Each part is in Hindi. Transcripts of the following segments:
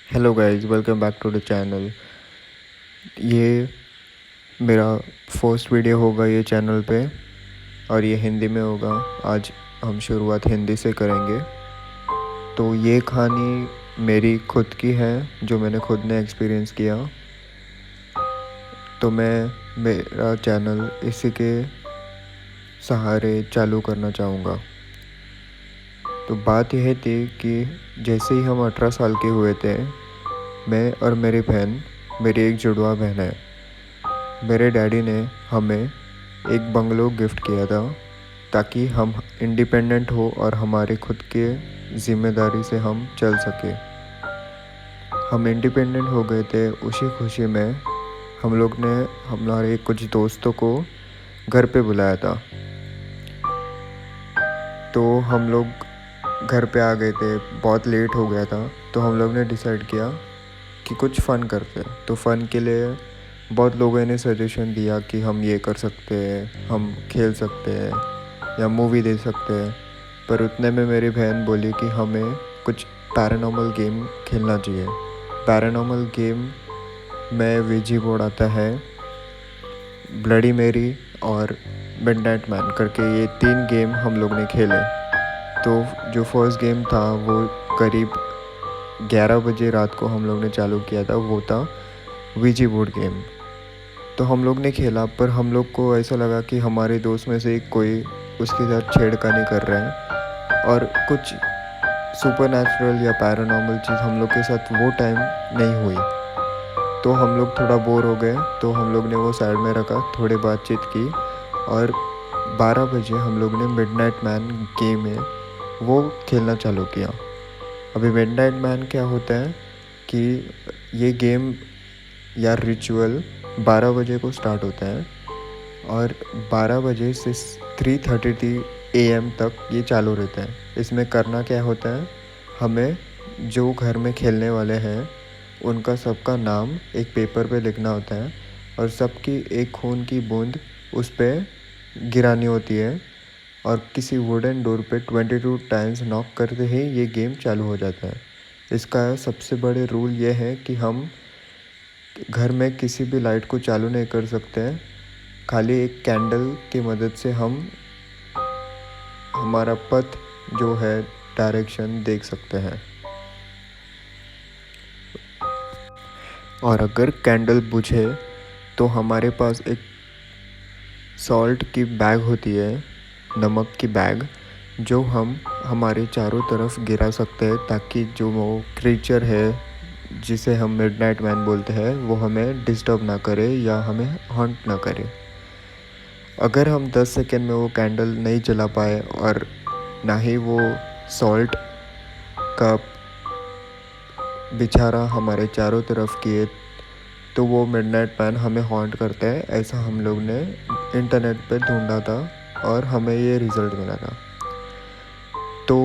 Hello guys, welcome back to the channel. ये मेरा फर्स्ट वीडियो होगा ये चैनल पे और ये हिंदी में होगा। आज हम शुरुआत हिंदी से करेंगे। तो ये कहानी मेरी खुद की है जो मैंने खुद ने एक्सपीरियंस किया। तो मैं मेरा चैनल इसी के सहारे चालू करना चाहूँगा। तो बात यह थी कि जैसे ही हम 18 साल के हुए थे, मैं और मेरी बहन, मेरी एक जुड़वा बहन है, मेरे डैडी ने हमें एक बंगलो गिफ्ट किया था ताकि हम इंडिपेंडेंट हो और हमारे खुद के ज़िम्मेदारी से हम चल सके। हम इंडिपेंडेंट हो गए थे। उसी खुशी में हम लोग ने हमारे कुछ दोस्तों को घर पे बुलाया था। तो हम लोग घर पे आ गए थे, बहुत लेट हो गया था। तो हम लोग ने डिसाइड किया कि कुछ फ़न करते हैं। तो फ़न के लिए बहुत लोगों ने सजेशन दिया कि हम ये कर सकते हैं, हम खेल सकते हैं या मूवी देख सकते हैं। पर उतने में मेरी बहन बोली कि हमें कुछ पैरानॉर्मल गेम खेलना चाहिए। पैरानॉर्मल गेम में वीजी बोर्ड आता है, ब्लडी मेरी और मिडनाइट मैन करके, ये 3 गेम हम लोग ने खेले। तो जो फर्स्ट गेम था वो करीब 11 बजे रात को हम लोग ने चालू किया था। वो था वीजी बोर्ड गेम। तो हम लोग ने खेला, पर हम लोग को ऐसा लगा कि हमारे दोस्त में से कोई उसके साथ छेड़खानी कर रहे हैं और कुछ सुपर नेचुरल या पैरानॉर्मल चीज़ हम लोग के साथ वो टाइम नहीं हुई। तो हम लोग थोड़ा बोर हो गए, तो हम लोग ने वो साइड में रखा, थोड़ी बातचीत की और 12 बजे हम लोग ने मिडनाइट मैन गेम है वो खेलना चालू किया। अभी मिडनाइट मैन क्या होता है कि ये गेम या रिचुअल 12 बजे को स्टार्ट होता है और 12 बजे से 3:30 AM तक ये चालू रहता है। इसमें करना क्या होता है, हमें जो घर में खेलने वाले हैं उनका सबका नाम एक पेपर पे लिखना होता है और सबकी एक खून की बूंद उस पर गिरानी होती है और किसी वुडन डोर पे 22 टाइम्स नॉक करते ही ये गेम चालू हो जाता है। इसका सबसे बड़े रूल ये है कि हम घर में किसी भी लाइट को चालू नहीं कर सकते हैं। खाली एक कैंडल की मदद से हम हमारा पथ जो है, डायरेक्शन देख सकते हैं। और अगर कैंडल बुझे तो हमारे पास एक सॉल्ट की बैग होती है, नमक की बैग, जो हम हमारे चारों तरफ गिरा सकते हैं ताकि जो वो क्रीचर है जिसे हम मिडनाइट मैन बोलते हैं वो हमें डिस्टर्ब ना करे या हमें हॉन्ट ना करे। अगर हम 10 सेकेंड में वो कैंडल नहीं जला पाए और ना ही वो सॉल्ट का बिछारा हमारे चारों तरफ किए, तो वो मिडनाइट मैन हमें हॉन्ट करता है। ऐसा हम लोग ने इंटरनेट पे ढूंढा था और हमें ये रिज़ल्ट मिला था। तो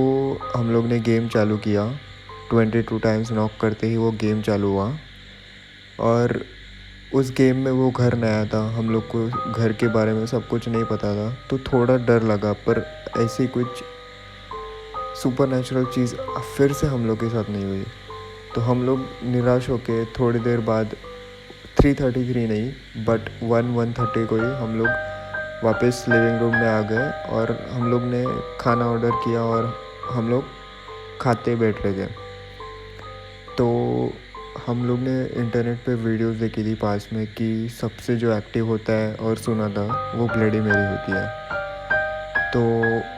हम लोग ने गेम चालू किया। 22 टाइम्स नॉक करते ही वो गेम चालू हुआ और उस गेम में वो घर नया था। हम लोग को घर के बारे में सब कुछ नहीं पता था, तो थोड़ा डर लगा। पर ऐसी कुछ सुपर नेचुरल चीज़ फिर से हम लोग के साथ नहीं हुई। तो हम लोग निराश होके थोड़ी देर बाद 3:33 नहीं बट 1:30 को ही हम लोग वापस लिविंग रूम में आ गए और हम लोग ने खाना ऑर्डर किया और हम लोग खाते बैठ रहे थे। तो हम लोग ने इंटरनेट पे वीडियोस देखी थी पास में कि सबसे जो एक्टिव होता है और सुना था वो ब्लडी मेरी होती है। तो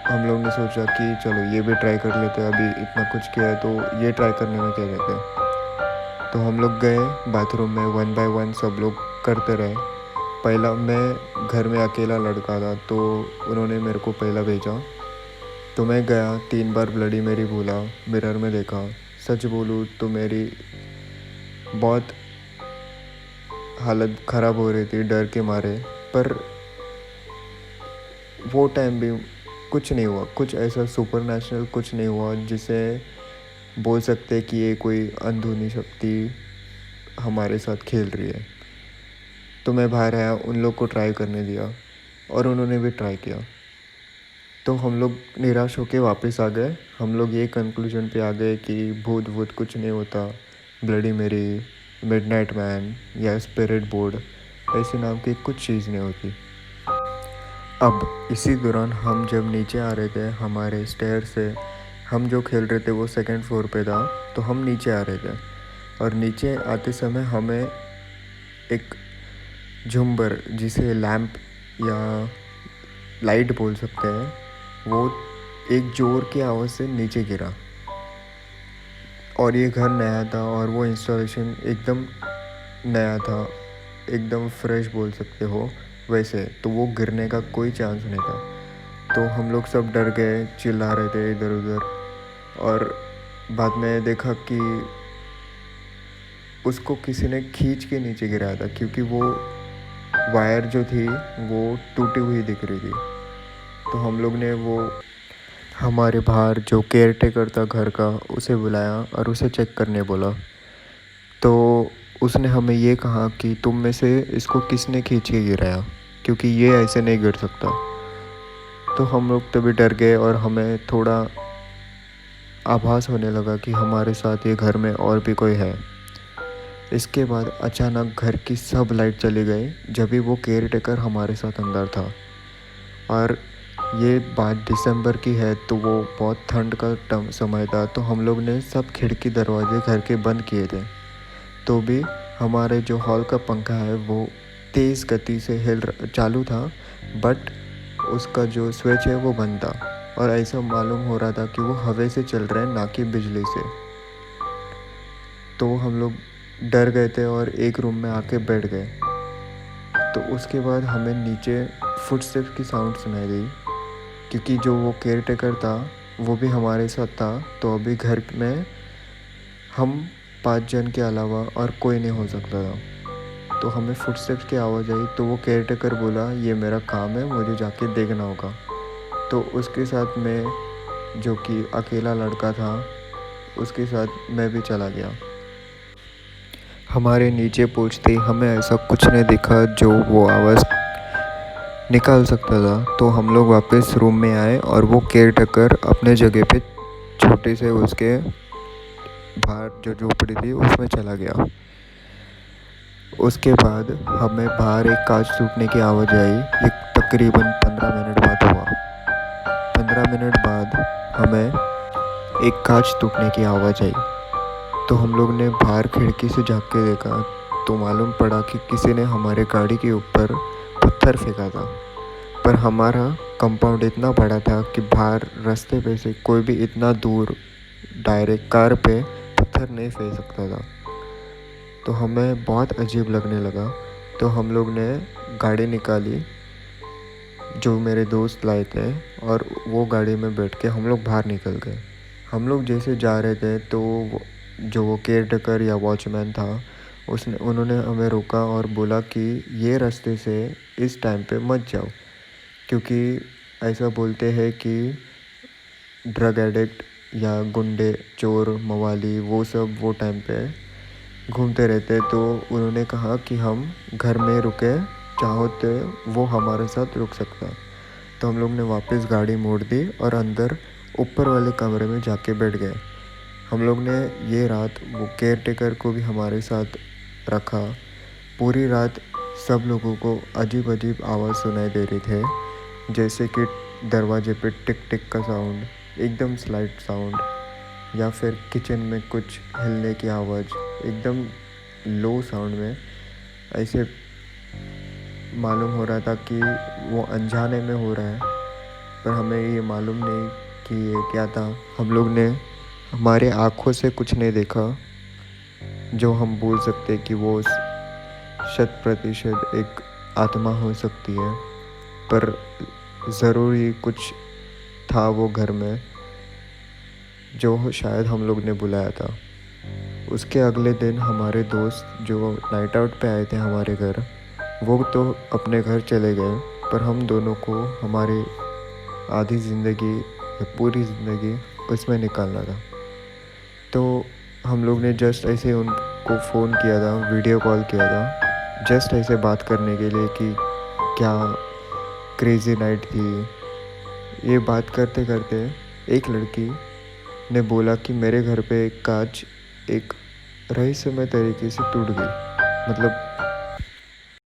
हम लोग ने सोचा कि चलो ये भी ट्राई कर लेते हैं, अभी इतना कुछ किया है तो ये ट्राई करने में क्या रहता है। तो हम लोग गए बाथरूम में, 1 बाय 1 सब लोग करते रहे। पहला मैं घर में अकेला लड़का था तो उन्होंने मेरे को पहला भेजा। तो मैं गया, 3 बार ब्लडी मेरी बोला, मिरर में देखा। सच बोलूँ तो मेरी बहुत हालत ख़राब हो रही थी डर के मारे। पर वो टाइम भी कुछ नहीं हुआ, कुछ ऐसा सुपर नेचुरल कुछ नहीं हुआ जिसे बोल सकते कि ये कोई अंदरूनी शक्ति हमारे साथ खेल रही है। तो मैं बाहर आया, उन लोग को ट्राई करने दिया और उन्होंने भी ट्राई किया। तो हम लोग निराश होकर वापस आ गए। हम लोग ये कंक्लूजन पे आ गए कि भूत वूत कुछ नहीं होता, ब्लडी मेरी, मिडनाइट मैन या स्पिरिट बोर्ड ऐसे नाम की कुछ चीज़ नहीं होती। अब इसी दौरान हम जब नीचे आ रहे थे हमारे स्टेयर से, हम जो खेल रहे थे वो सेकंड फ्लोर पे था, तो हम नीचे आ रहे थे और नीचे आते समय हमें एक झुम्बर, जिसे लैंप या लाइट बोल सकते हैं, वो एक ज़ोर की आवाज़ से नीचे गिरा। और ये घर नया था और वो इंस्टॉलेशन एकदम नया था, एकदम फ्रेश बोल सकते हो वैसे, तो वो गिरने का कोई चांस नहीं था। तो हम लोग सब डर गए, चिल्ला रहे थे इधर उधर। और बाद में देखा कि उसको किसी ने खींच के नीचे गिराया था, क्योंकि वो वायर जो थी वो टूटी हुई दिख रही थी। तो हम लोग ने वो हमारे बाहर जो केयर टेकर था घर का, उसे बुलाया और उसे चेक करने बोला। तो उसने हमें ये कहा कि तुम में से इसको किसने खींच के गिराया, क्योंकि ये ऐसे नहीं गिर सकता। तो हम लोग तभी डर गए और हमें थोड़ा आभास होने लगा कि हमारे साथ ये घर में और भी कोई है। इसके बाद अचानक घर की सब लाइट चली गई, जब भी वो केयर टेकर हमारे साथ अंदर था। और ये बात दिसंबर की है, तो वो बहुत ठंड का समय था, तो हम लोग ने सब खिड़की दरवाजे घर के बंद किए थे। तो भी हमारे जो हॉल का पंखा है वो तेज़ गति से चालू था, बट उसका जो स्विच है वो बंद था। और ऐसा मालूम हो रहा था कि वो हवा से चल रहा है, ना कि बिजली से। तो हम लोग डर गए थे और एक रूम में आके बैठ गए। तो उसके बाद हमें नीचे फुटस्टेप्स की साउंड सुनाई दी, क्योंकि जो वो केयर टेकर था वो भी हमारे साथ था। तो अभी घर में हम 5 जन के अलावा और कोई नहीं हो सकता था। तो हमें फुटस्टेप्स की आवाज़ आई, तो वो केयर टेकर बोला ये मेरा काम है, मुझे जाके देखना होगा। तो उसके साथ मैं, जो कि अकेला लड़का था, उसके साथ मैं भी चला गया। हमारे नीचे पहुंचते ही हमें ऐसा कुछ नहीं दिखा जो वो आवाज़ निकाल सकता था। तो हम लोग वापस रूम में आए और वो केयर टेकर अपने जगह पे छोटे से उसके बाहर जो झोपड़ी थी उसमें चला गया। उसके बाद हमें बाहर एक कांच टूटने की आवाज़ आई। ये तकरीबन 15 मिनट बाद हुआ। 15 मिनट बाद हमें एक कांच टूटने की आवाज़ आई। तो हम लोग ने बाहर खिड़की से झाँक के देखा, तो मालूम पड़ा कि किसी ने हमारे गाड़ी के ऊपर पत्थर फेंका था। पर हमारा कंपाउंड इतना बड़ा था कि बाहर रास्ते पे से कोई भी इतना दूर डायरेक्ट कार पे पत्थर नहीं फेंक सकता था। तो हमें बहुत अजीब लगने लगा। तो हम लोग ने गाड़ी निकाली जो मेरे दोस्त लाए थे, और वो गाड़ी में बैठ के हम लोग बाहर निकल गए। हम लोग जैसे जा रहे थे तो जो वो केयर टेकर या वॉचमैन था, उन्होंने हमें रोका और बोला कि ये रास्ते से इस टाइम पे मत जाओ, क्योंकि ऐसा बोलते हैं कि ड्रग एडिक्ट या गुंडे, चोर, मवाली, वो सब वो टाइम पे घूमते रहते। तो उन्होंने कहा कि हम घर में रुके, चाहो तो वो हमारे साथ रुक सकता है। तो हम लोग ने वापस गाड़ी मोड़ दी और अंदर ऊपर वाले कमरे में जाके बैठ गए। हम लोग ने ये रात वो केयर टेकर को भी हमारे साथ रखा। पूरी रात सब लोगों को अजीब अजीब आवाज़ सुनाई दे रही थे, जैसे कि दरवाजे पे टिक टिक का साउंड, एकदम स्लाइट साउंड, या फिर किचन में कुछ हिलने की आवाज़ एकदम लो साउंड में। ऐसे मालूम हो रहा था कि वो अनजाने में हो रहा है, पर हमें ये मालूम नहीं कि ये क्या था। हम लोग ने हमारे आँखों से कुछ नहीं देखा जो हम बोल सकते कि वो 100% एक आत्मा हो सकती है, पर ज़रूर ही कुछ था वो घर में जो शायद हम लोग ने बुलाया था। उसके अगले दिन हमारे दोस्त जो नाइट आउट पे आए थे हमारे घर, वो तो अपने घर चले गए, पर हम दोनों को हमारी आधी ज़िंदगी या पूरी ज़िंदगी उसमें निकालना था। तो हम लोग ने जस्ट ऐसे उनको फ़ोन किया था, वीडियो कॉल किया था, जस्ट ऐसे बात करने के लिए कि क्या क्रेज़ी नाइट थी। ये बात करते करते एक लड़की ने बोला कि मेरे घर पे एक कांच एक रहस्यमय तरीके से टूट गई। मतलब